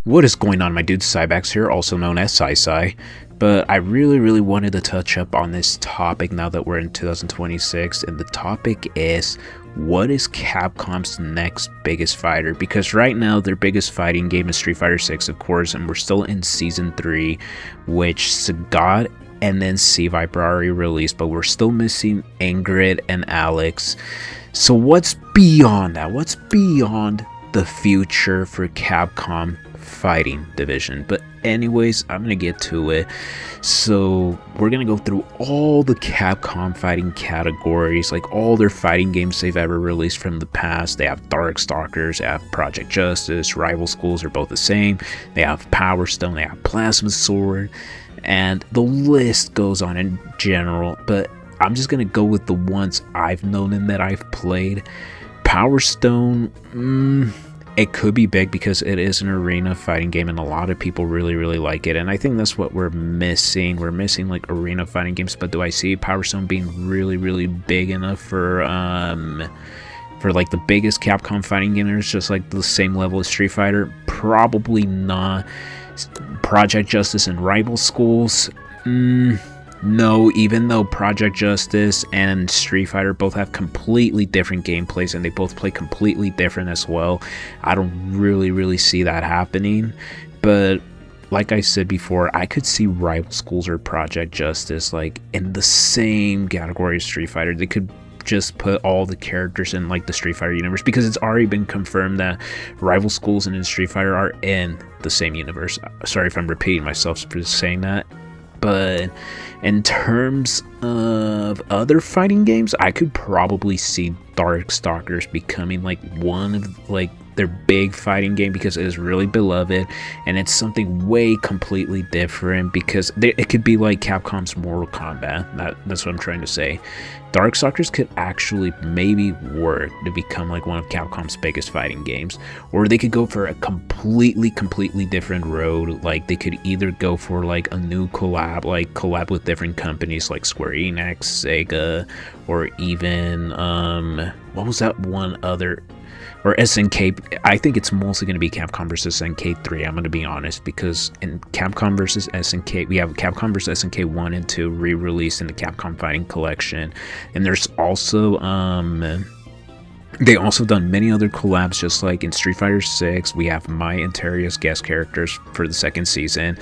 What is going on, my dude? Cybax here, also known as Sai. But I really wanted to touch up on this topic now that we're in 2026, and the topic is, what is Capcom's next biggest fighter? Because right now their biggest fighting game is Street Fighter 6, of course, and we're still in Season 3, which Sagat and then C-Viper already released, but we're still missing Ingrid and Alex. So what's beyond that? What's beyond the future for Capcom fighting division? But anyways, I'm gonna get to it. So we're gonna go through all the Capcom fighting categories, like all their fighting games they've ever released from the past. They have Darkstalkers, they have Project Justice, Rival Schools are both the same, they have Power Stone, they have Plasma Sword, and the list goes on in general. But I'm just gonna go with the ones I've known and that I've played. Power Stone, it could be big because it is an arena fighting game and a lot of people really like it, and I think that's what we're missing. We're missing like arena fighting games. But do I see Power Stone being really big enough for like the biggest Capcom fighting game? It's just like the same level as Street Fighter? Probably not. Project Justice and Rival Schools, no, even though Project Justice and Street Fighter both have completely different gameplays and they both play completely different as well, I don't really see that happening. But like I said before, I could see Rival Schools or Project Justice like in the same category as Street Fighter. They could just put all the characters in like the Street Fighter universe, because it's already been confirmed that Rival Schools and Street Fighter are in the same universe. Sorry if I'm repeating myself for saying that. But in terms of other fighting games, I could probably see Darkstalkers becoming like one of like their big fighting game, because it is really beloved and it's something way completely different. Because it could be like Capcom's Mortal Kombat. That's what I'm trying to say. Darkstalkers could actually maybe work to become like one of Capcom's biggest fighting games, or they could go for a completely different road. Like they could either go for like a new collab with different companies like Square Enix, Sega, or even what was that one other, or SNK. I think it's mostly going to be Capcom versus SNK 3, I'm going to be honest, because in Capcom versus SNK, we have Capcom versus SNK 1 and 2 re-released in the Capcom Fighting Collection, and there's also they also done many other collabs, just like in Street Fighter 6 we have Mai and Terria's guest characters for the second season,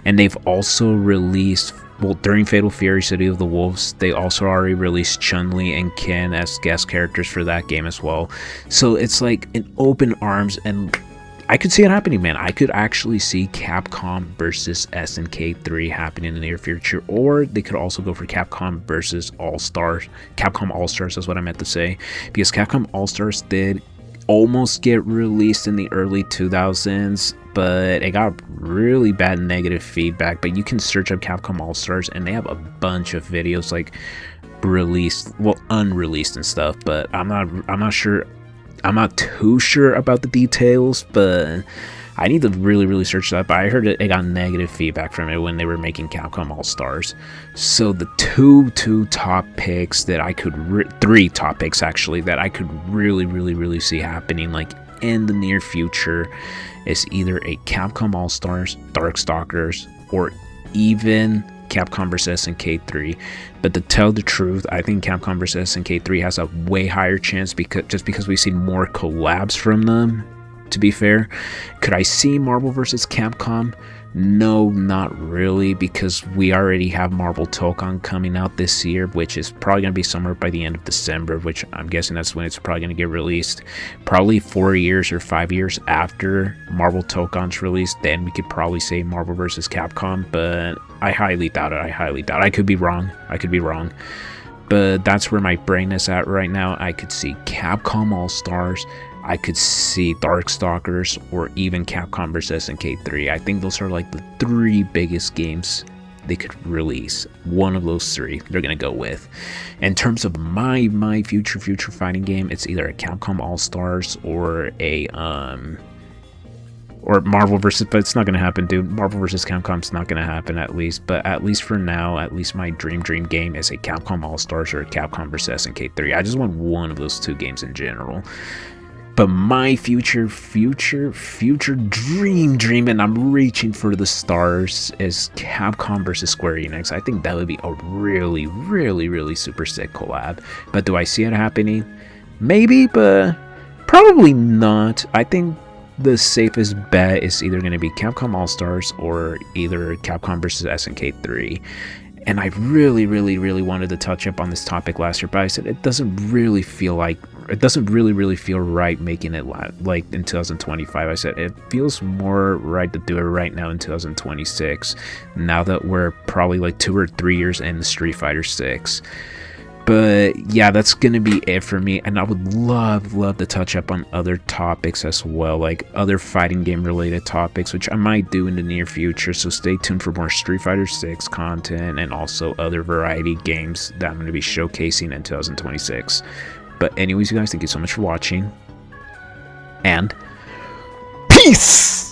and they've also released, well, during Fatal Fury City of the Wolves, they also already released Chun-Li and Ken as guest characters for that game as well. So it's like an open arms, and I could see it happening, man. I could actually see Capcom versus SNK 3 happening in the near future, or they could also go for Capcom versus All-Stars. Capcom All-Stars is what I meant to say, because Capcom All-Stars did almost get released in the early 2000s, but it got really bad negative feedback. But you can search up Capcom All-Stars and they have a bunch of videos like released, well, unreleased and stuff, but I'm not too sure about the details, but I need to really search that. But I heard it got negative feedback from it when they were making Capcom All-Stars. So the two top picks that I could, three top picks actually, that I could really see happening like in the near future is either a Capcom All-Stars, Darkstalkers, or even Capcom vs SNK 3. But to tell the truth, I think Capcom vs SNK 3 has a way higher chance, because we've seen more collabs from them. To be fair, could I see Marvel vs Capcom? No, not really, because we already have Marvel Tokon coming out this year, which is probably going to be somewhere by the end of December, which I'm guessing that's when it's probably going to get released. Probably 4 years or 5 years after Marvel Tokon's released, then we could probably say Marvel vs Capcom, but I highly doubt it. I could be wrong. But that's where my brain is at right now. I could see Capcom All-Stars, I could see Darkstalkers, or even Capcom vs SNK 3. I think those are like the three biggest games they could release. One of those three they're gonna go with. In terms of my future fighting game, it's either a Capcom All-Stars or a or Marvel versus, but it's not gonna happen, dude. Marvel versus Capcom's not gonna happen, at least. But at least for now, at least my dream game is a Capcom All-Stars or a Capcom vs SNK 3. I just want one of those two games in general. But my future dream, and I'm reaching for the stars, is Capcom versus Square Enix. I think that would be a really super sick collab. But do I see it happening? Maybe, but probably not. I think the safest bet is either going to be Capcom All-Stars or either Capcom versus SNK 3. And I really wanted to touch up on this topic last year, but I said it doesn't really feel right making it like in 2025. I said it feels more right to do it right now in 2026, now that we're probably like 2 or 3 years in Street Fighter 6. But yeah, that's gonna be it for me, and I would love to touch up on other topics as well, like other fighting game related topics, which I might do in the near future. So stay tuned for more Street Fighter 6 content and also other variety games that I'm gonna be showcasing in 2026. But anyways, you guys, thank you so much for watching, and peace!